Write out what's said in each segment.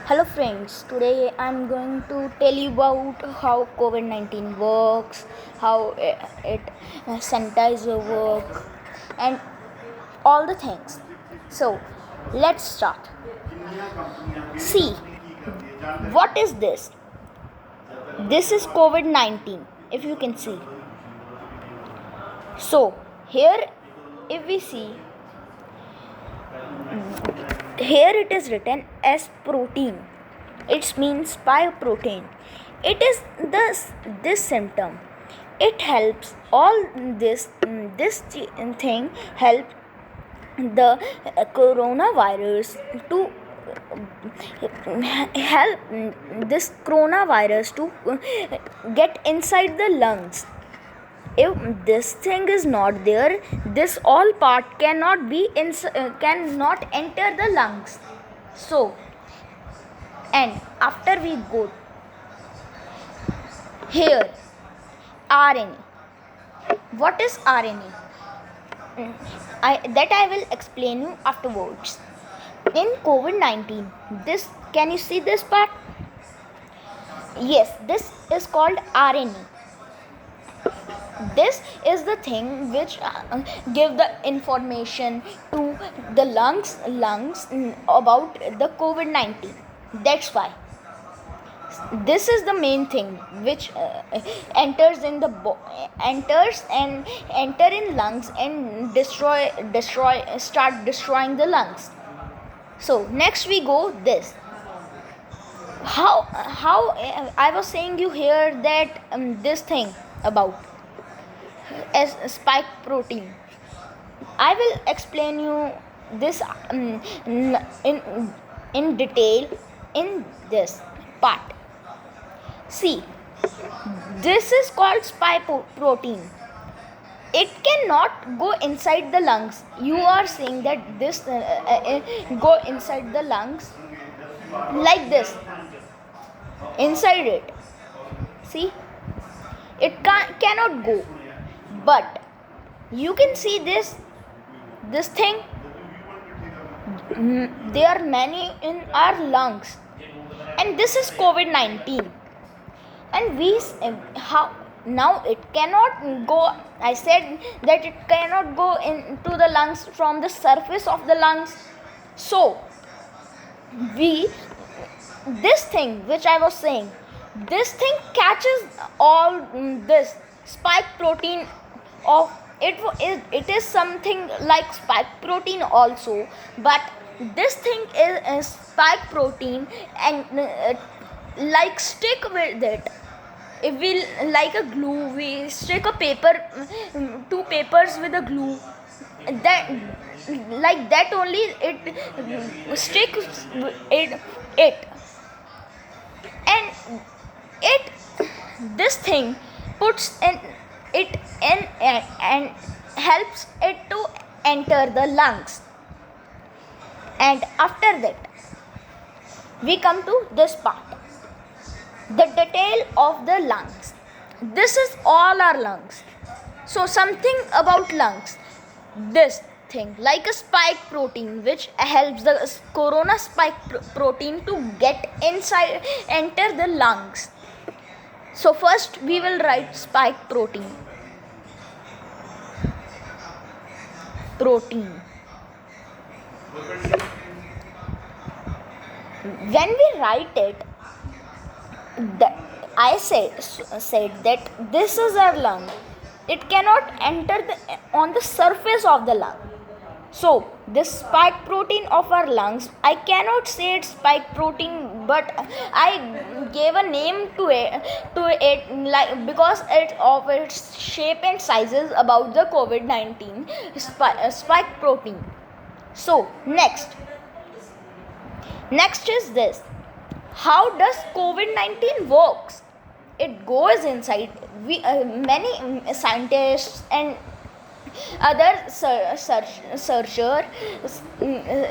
Hello friends, today I'm going to tell you about how COVID-19 works, how it sanitizer work and all the things. So, let's start. See, what is this? This is COVID-19 if you can see. So, here if we see, here it is written as protein. It means spike protein. It is this symptom. It helps all thing help the coronavirus to help this coronavirus to get inside the lungs. If this thing is not there, this all part cannot enter the lungs. So, and after we go here, RNA. What is RNA? I will explain you afterwards. In COVID-19, this can you see this part? Yes, this is called RNA. This is the thing which give the information to the lungs about the COVID-19. That's why this is the main thing which enters and enter in lungs and start destroying the lungs. So next we go this. How I was saying you here that this thing about as spike protein. I will explain you this in detail in this part. See, this is called spike protein. It cannot go inside the lungs. You are saying that this go inside the lungs like this, inside it. See, it cannot go. But you can see this thing. There are many in our lungs, and this is COVID-19. And how now it cannot go. I said that it cannot go into the lungs from the surface of the lungs. So we this thing which I was saying, this thing catches all this spike protein of it is something like spike protein also, but this thing is spike protein and like stick with it. If we like a glue, we stick a paper, two papers with a glue, that like that only it sticks it and it this thing puts in it in and helps it to enter the lungs. And after that we come to this part, the detail of the lungs. This is all our lungs. So something about lungs, this thing like a spike protein which helps the corona spike protein to get inside, enter the lungs. So first we will write spike protein. When we write it, I said that this is our lung. It cannot enter on the surface of the lung. So this spike protein of our lungs, I cannot say it's spike protein, but I gave a name to it like because of its shape and sizes about the COVID-19 spike protein. So next is this. How does COVID-19 works? It goes inside. Many scientists and other searcher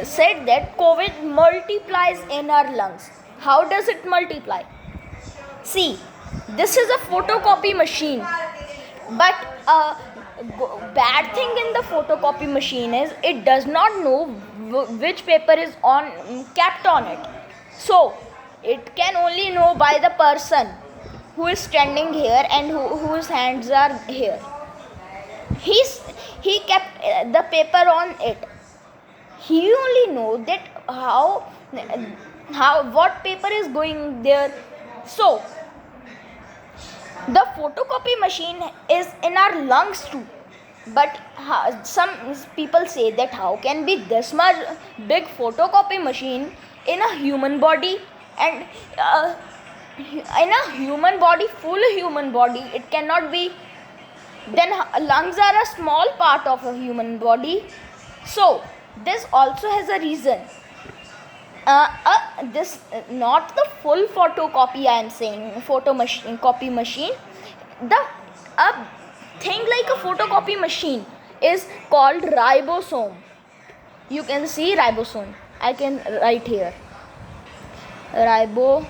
said that COVID multiplies in our lungs. How does it multiply? See, this is a photocopy machine, but bad thing in the photocopy machine is it does not know which paper is on kept on it. So it can only know by the person who is standing here and whose hands are here. He kept the paper on it. He only know that how what paper is going there. So the photocopy machine is in our lungs too. But some people say that how can be this much big photocopy machine in a human body, and in a human body, full human body, it cannot be. Then lungs are a small part of a human body. So this also has a reason. This not the full photocopy I am saying, copy machine. The thing like a photocopy machine is called ribosome. You can see ribosome. I can write here ribosome.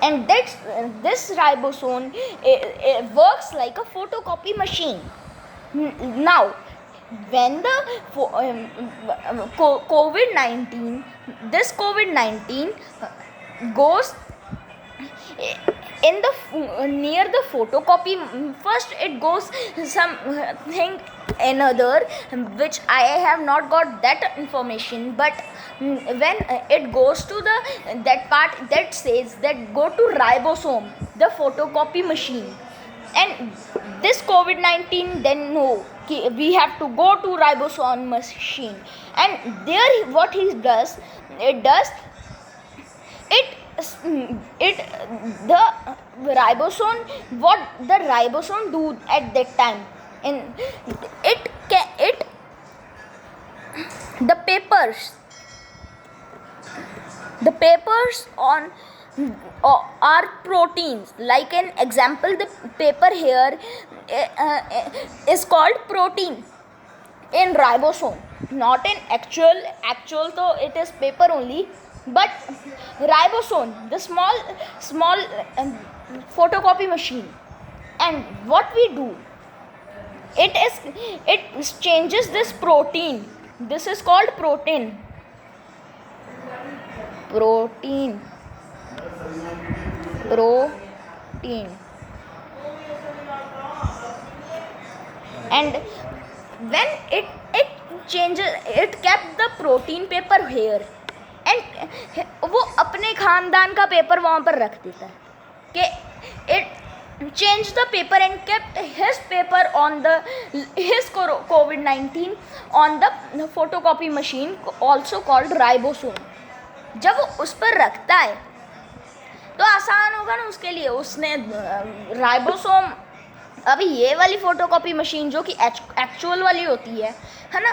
And this ribosome it works like a photocopy machine. Now when the COVID-19, this COVID-19 goes in the near the photocopy, first it goes something another which I have not got that information, but when it goes to the that part that says that go to ribosome, the photocopy machine, and this COVID-19 then no, we have to go to ribosome machine, and there what he does, it the ribosome, what the ribosome do at that time, and it the papers on are proteins. Like an example, the paper here is called protein in ribosome, not in actual though it is paper only, but ribosome, the small photocopy machine. And what we do, it changes this protein. This is called protein and when it changes, it kept the protein paper here, and वो अपने खानदान का paper वहाँ पर रख देता है कि it changed the paper and kept his paper on his COVID-19 on the photocopy machine, also called ribosome. जब वो उस पर रखता है तो आसान होगा ना उसके लिए. उसने राइबोसोम, अभी ये वाली फोटोकॉपी मशीन जो कि एक्चुअल वाली होती है ना,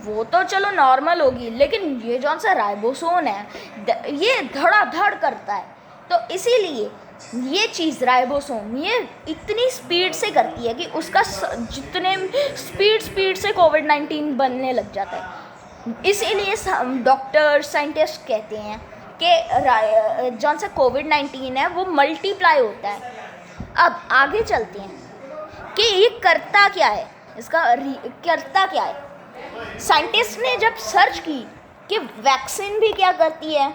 वो तो चलो नॉर्मल होगी, लेकिन ये जौन सा राइबोसोम है ये धड़ाधड़ करता है. तो इसीलिए ये चीज़ राइबोसोम ये इतनी स्पीड से करती है कि उसका जितने स्पीड से कोविड-19 बनने लग जाता है. इसीलिए डॉक्टर साइंटिस्ट कहते हैं कि जौन सा कोविड-19 है वो मल्टीप्लाई होता है. अब आगे चलते हैं कि ये करता क्या है, इसका करता क्या है. साइंटिस्ट ने जब सर्च की कि वैक्सीन भी क्या करती है,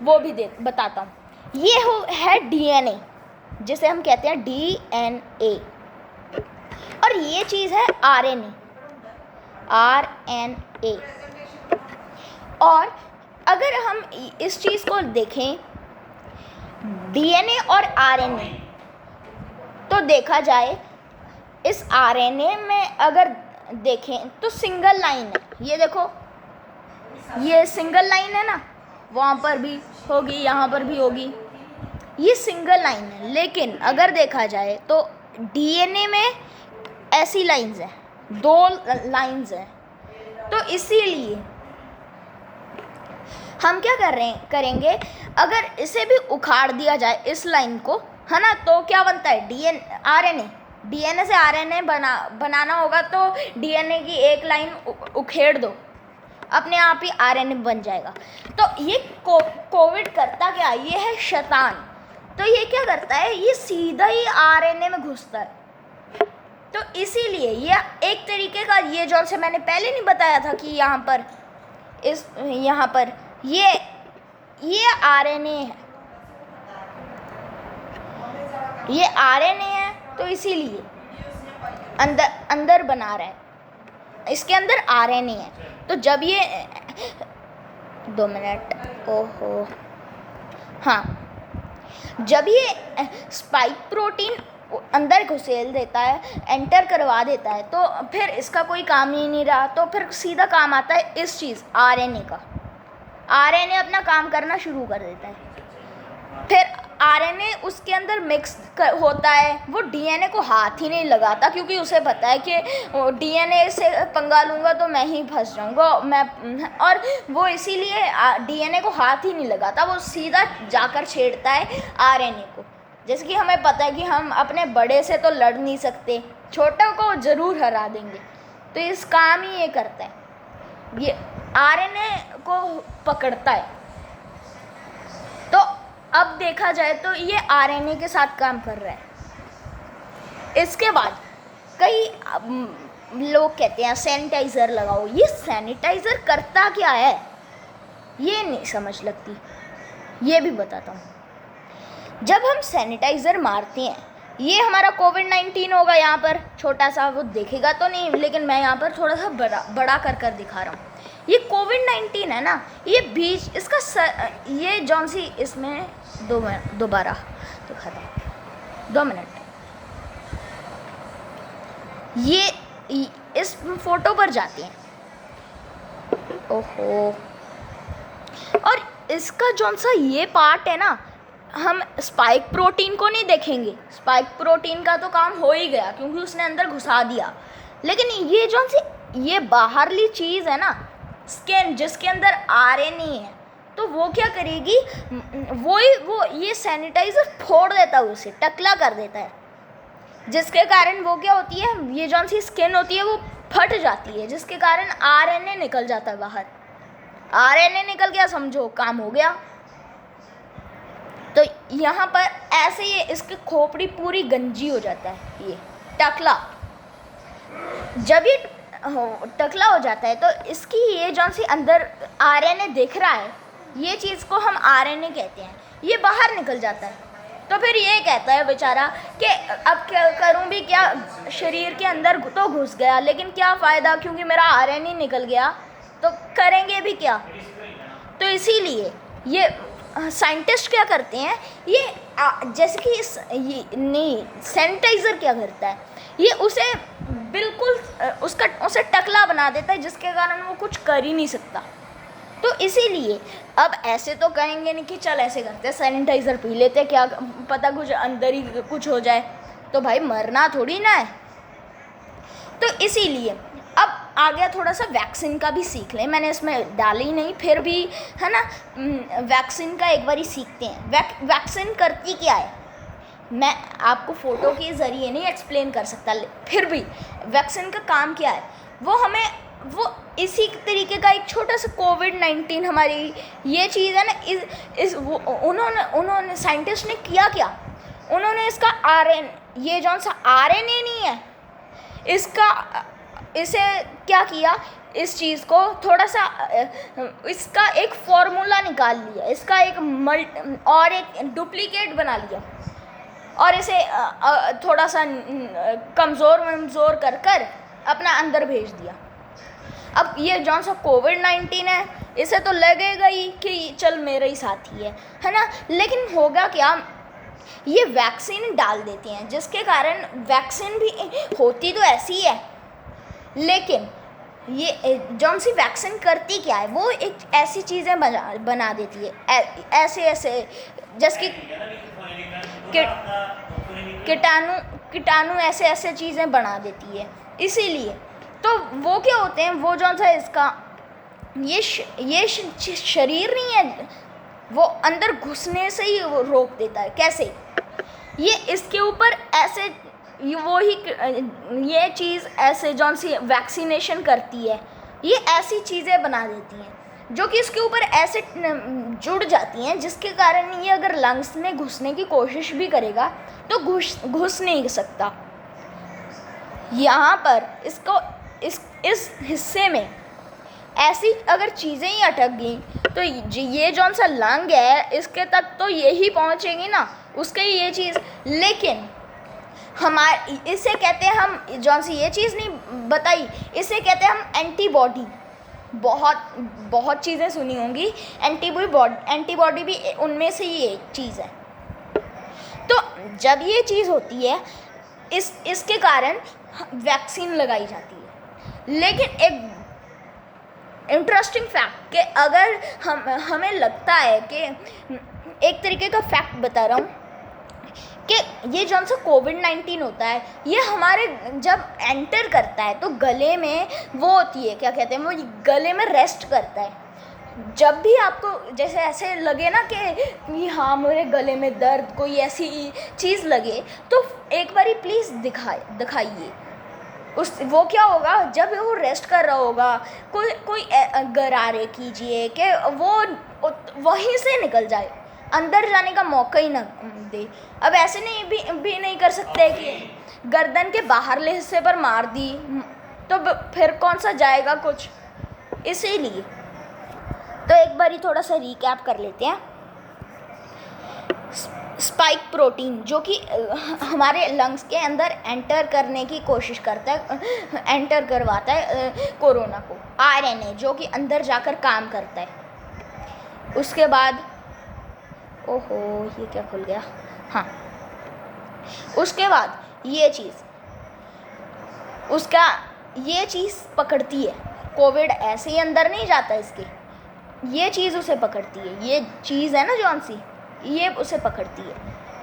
वो भी बताता हूँ. ये है डीएनए, जिसे हम कहते हैं डीएनए, और ये चीज़ है आरएनए. और अगर हम इस चीज़ को देखें डीएनए और आरएनए, तो देखा जाए इस आरएनए में अगर देखें तो सिंगल लाइन है. ये देखो, ये सिंगल लाइन है ना, वहाँ पर भी होगी, यहाँ पर भी होगी, ये सिंगल लाइन है. लेकिन अगर देखा जाए तो डीएनए में ऐसी लाइंस हैं, 2 लाइंस हैं. तो इसीलिए हम क्या करेंगे, अगर इसे भी उखाड़ दिया जाए इस लाइन को, है ना, तो क्या बनता है आरएनए. डीएनए से आरएनए बनाना होगा तो डीएनए की एक लाइन उखेड़ दो, अपने आप ही आरएनए बन जाएगा. तो ये कोविड करता क्या, ये है शैतान. तो ये क्या करता है, ये सीधा ही आरएनए में घुसता है. तो इसीलिए ये एक तरीके का, ये जो से मैंने पहले नहीं बताया था कि यहाँ पर यहाँ पर ये आरएनए है, ये आरएनए है, तो इसीलिए अंदर बना रहा है, इसके अंदर आरएनए है। तो जब ये 2 मिनट, ओहो हाँ, जब ये स्पाइक प्रोटीन अंदर घुसेल देता है, एंटर करवा देता है, तो फिर इसका कोई काम ही नहीं रहा, तो फिर सीधा काम आता है इस चीज़ आरएनए का। आरएनए अपना काम करना शुरू कर देता है। फिर आरएनए उसके अंदर मिक्स होता है, वो डीएनए को हाथ ही नहीं लगाता, क्योंकि उसे पता है कि डीएनए से पंगा लूँगा तो मैं ही फंस जाऊँगा, और वो इसीलिए डीएनए को हाथ ही नहीं लगाता, वो सीधा जाकर छेड़ता है आरएनए को। जैसे कि हमें पता है कि हम अपने बड़े से तो लड़ नहीं सकते, छोटे को ज़रूर हरा देंगे, तो इस काम ही ये करता है, ये आरएनए को पकड़ता है। तो अब देखा जाए तो ये आरएनए के साथ काम कर रहा है। इसके बाद कई लोग कहते हैं सैनिटाइज़र लगाओ, ये सैनिटाइज़र करता क्या है ये नहीं समझ लगती, ये भी बताता हूँ। जब हम सैनिटाइज़र मारते हैं, ये हमारा कोविड-19 होगा, यहाँ पर छोटा सा, वो देखेगा तो नहीं, लेकिन मैं यहाँ पर थोड़ा सा बड़ा कर दिखा रहा हूँ। ये कोविड-19 है ना, ये बीच इसका ये जौन सी, इसमें दोबारा दिखाता हूँ, 2 मिनट, ये इस फोटो पर जाते हैं, ओहो, और इसका जौन सा ये पार्ट है ना, हम स्पाइक प्रोटीन को नहीं देखेंगे, स्पाइक प्रोटीन का तो काम हो ही गया क्योंकि उसने अंदर घुसा दिया, लेकिन ये जौन सी ये बाहरली चीज़ है ना, स्किन, जिसके अंदर आरएनए है, तो वो क्या करेगी, वो ये सैनिटाइज़र फोड़ देता है, उसे टकला कर देता है, जिसके कारण वो क्या होती है, ये जौन सी स्किन होती है वो फट जाती है, जिसके कारण आरएनए निकल जाता है बाहर। आरएनए निकल गया, समझो काम हो गया। तो यहाँ पर ऐसे ही इसकी खोपड़ी पूरी गंजी हो जाता है, ये टकला। जब ये टकला हो जाता है तो इसकी ये जौन सी अंदर आरएनए दिख रहा है, ये चीज़ को हम आरएनए कहते हैं, ये बाहर निकल जाता है। तो फिर ये कहता है बेचारा कि अब क्या करूं भी, क्या शरीर के अंदर तो घुस गया, लेकिन क्या फ़ायदा, क्योंकि मेरा आरएनए निकल गया, तो करेंगे भी क्या। तो इसीलिए ये साइंटिस्ट क्या करते हैं, ये जैसे कि ये नहीं, सैनिटाइज़र क्या करता है, ये उसे बिल्कुल उसे टकला बना देता है, जिसके कारण वो कुछ कर ही नहीं सकता। तो इसीलिए अब ऐसे तो कहेंगे नहीं कि चल ऐसे करते, सैनिटाइज़र पी लेते, क्या पता कुछ अंदर ही कुछ हो जाए, तो भाई मरना थोड़ी ना है। तो इसीलिए अब आ गया थोड़ा सा वैक्सीन का भी सीख लें, मैंने इसमें डाली नहीं, फिर भी है ना, वैक्सीन का एक बार ही सीखते हैं। वैक्सीन करती क्या है, मैं आपको फ़ोटो के ज़रिए नहीं एक्सप्लेन कर सकता, फिर भी वैक्सीन का काम क्या है, वो इसी तरीके का एक छोटा सा कोविड-19 हमारी ये चीज़ है ना, उन्होंने साइंटिस्ट ने किया क्या, उन्होंने इसका ये जौन सा आरएनए नहीं है, इसे क्या किया, इस चीज़ को थोड़ा सा इसका एक फॉर्मूला निकाल लिया, इसका एक डुप्लीकेट बना लिया, और इसे थोड़ा सा कमज़ोर कर अपना अंदर भेज दिया। अब ये जौन सा कोविड-19 है, इसे तो लगेगा ही कि चल मेरे ही साथी है ना, लेकिन होगा क्या, ये वैक्सीन डाल देती हैं, जिसके कारण वैक्सीन भी होती तो ऐसी है, लेकिन ये जौन सी वैक्सीन करती क्या है, वो एक ऐसी चीज़ें बना देती है, ऐसे जैसे कि कीटाणु ऐसे चीज़ें बना देती है। इसीलिए तो वो क्या होते हैं, वो जौन सा इसका ये शरीर नहीं है, वो अंदर घुसने से ही वो रोक देता है। कैसे, ये इसके ऊपर ऐसे ये चीज़ ऐसे जौन सी वैक्सीनेशन करती है, ये ऐसी चीज़ें बना देती हैं जो कि इसके ऊपर ऐसे जुड़ जाती हैं, जिसके कारण ये अगर लंग्स में घुसने की कोशिश भी करेगा तो घुस नहीं सकता। यहाँ पर इसको इस हिस्से में ऐसी अगर चीज़ें ही अटक गई तो ये जौन सा लंग है इसके तक तो यही पहुँचेगी ना, उसके ये चीज़। लेकिन इसे कहते हैं हम, जौन सी ये चीज़ नहीं बताई, इसे कहते हैं हम एंटीबॉडी। बहुत चीज़ें सुनी होंगी, एंटीबॉडी भी उनमें से ही एक चीज़ है। तो जब ये चीज़ होती है इसके कारण वैक्सीन लगाई जाती है। लेकिन एक इंटरेस्टिंग फैक्ट कि अगर हमें लगता है कि एक तरीके का फैक्ट बता रहा हूँ कि ये जौन सा कोविड-19 होता है ये हमारे जब एंटर करता है तो गले में वो होती है, क्या कहते हैं, वो गले में रेस्ट करता है। जब भी आपको जैसे ऐसे लगे ना कि हाँ मेरे गले में दर्द, कोई ऐसी चीज़ लगे, तो एक बारी प्लीज़ दिखाइए। वो क्या होगा, जब वो रेस्ट कर रहा होगा कोई गरारे कीजिए कि वो वहीं से निकल जाए, अंदर जाने का मौका ही ना दे। अब ऐसे भी नहीं कर सकते कि गर्दन के बाहरले हिस्से पर मार दी तो फिर कौन सा जाएगा कुछ। इसीलिए तो एक बारी थोड़ा सा रिकैप कर लेते हैं। स्पाइक प्रोटीन जो कि हमारे लंग्स के अंदर एंटर करने की कोशिश करता है, एंटर करवाता है कोरोना को। आरएनए जो कि अंदर जाकर काम करता है। उसके बाद ओहो ये क्या खुल गया, हाँ, उसके बाद ये चीज़ पकड़ती है। कोविड ऐसे ही अंदर नहीं जाता इसके, ये चीज़ उसे पकड़ती है। ये चीज़ है ना जौन सी, ये उसे पकड़ती है।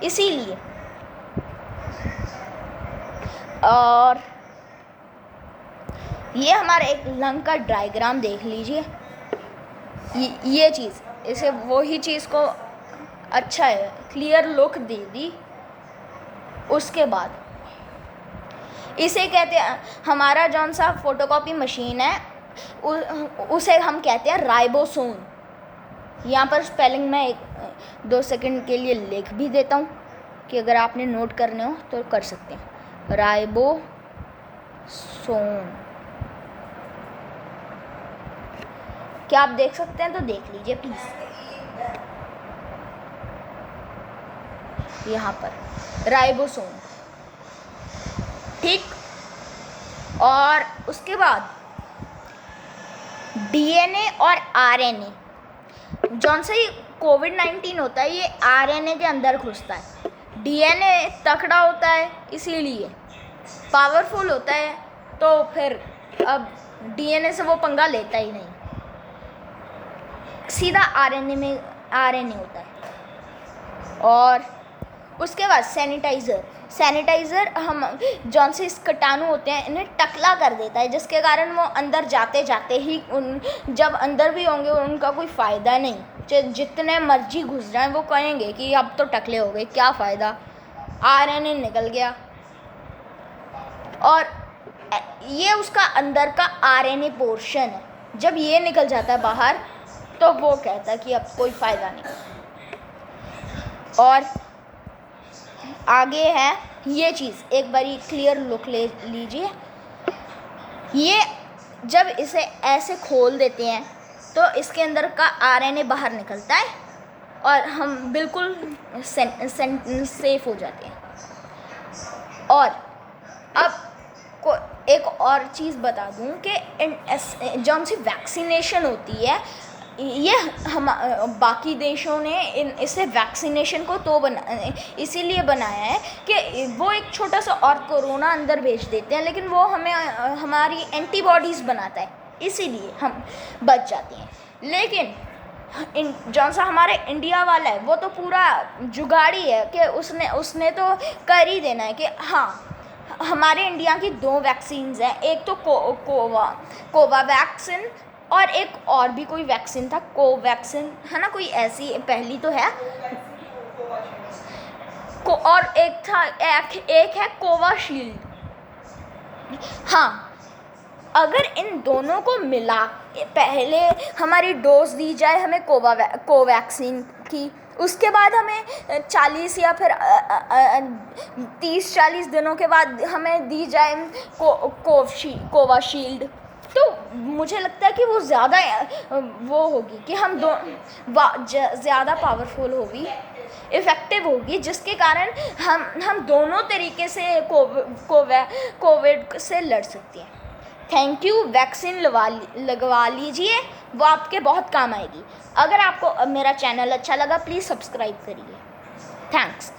इसीलिए और ये हमारा एक लंग का डायग्राम देख लीजिए। ये चीज़ इसे वही चीज़ को अच्छा है क्लियर लुक दे दी। उसके बाद इसे कहते हैं, हमारा जौन सा फोटोकॉपी मशीन है उसे हम कहते हैं राइबोसोम। यहाँ पर स्पेलिंग मैं 2 सेकंड के लिए लिख भी देता हूँ कि अगर आपने नोट करने हो तो कर सकते हैं। राइबोसोम, क्या आप देख सकते हैं तो देख लीजिए प्लीज़। यहाँ पर राइबोसोम, ठीक। और उसके बाद डीएनए और आरएनए, जौन सा ये कोविड-19 होता है ये आरएनए के अंदर घुसता है। डीएनए तकड़ा होता है इसीलिए पावरफुल होता है, तो फिर अब डीएनए से वो पंगा लेता ही नहीं, सीधा आरएनए होता है। और उसके बाद सैनिटाइज़र हम जौन से इस कीटाणु होते हैं इन्हें टकला कर देता है, जिसके कारण वो अंदर जाते ही जब अंदर भी होंगे उनका कोई फ़ायदा नहीं। जितने मर्जी घुस जाएं वो कहेंगे कि अब तो टकले हो गए, क्या फ़ायदा, आरएनए निकल गया। और ये उसका अंदर का आरएनए पोर्शन है, जब ये निकल जाता है बाहर तो वो कहता है कि अब कोई फ़ायदा नहीं। और आगे है ये चीज़, एक बारी क्लियर लुक ले लीजिए। ये जब इसे ऐसे खोल देते हैं तो इसके अंदर का आरएनए बाहर निकलता है और हम बिल्कुल सेफ हो जाते हैं। और अब एक और चीज़ बता दूं कि जौन सी वैक्सीनेशन होती है ये हम बाकी देशों ने इसे वैक्सीनेशन को तो इसीलिए बनाया है कि वो एक छोटा सा और कोरोना अंदर भेज देते हैं, लेकिन वो हमें हमारी एंटीबॉडीज़ बनाता है, इसीलिए हम बच जाते हैं। लेकिन जौन सा हमारे इंडिया वाला है वो तो पूरा जुगाड़ी है कि उसने तो कर ही देना है कि हाँ हमारे इंडिया की 2 वैक्सीन्स हैं, एक तो कोवावैक्सीन और एक और भी कोई वैक्सीन था, कोवैक्सीन है ना, कोई ऐसी पहली तो है और एक है कोवाशील्ड। हाँ, अगर इन दोनों को मिला पहले हमारी डोज दी जाए हमें कोवैक्सीन कि उसके बाद हमें 40 या फिर 30-40 दिनों के बाद हमें दी जाए कोविशील्ड, तो मुझे लगता है कि वो ज़्यादा वो होगी कि हम ज़्यादा पावरफुल होगी, इफ़ेक्टिव होगी, जिसके कारण हम दोनों तरीके से कोविड से लड़ सकते हैं। Thank you. वैक्सीन लगवा लीजिए, वो आपके बहुत काम आएगी। अगर आपको मेरा चैनल अच्छा लगा प्लीज़ सब्सक्राइब करिए। थैंक्स।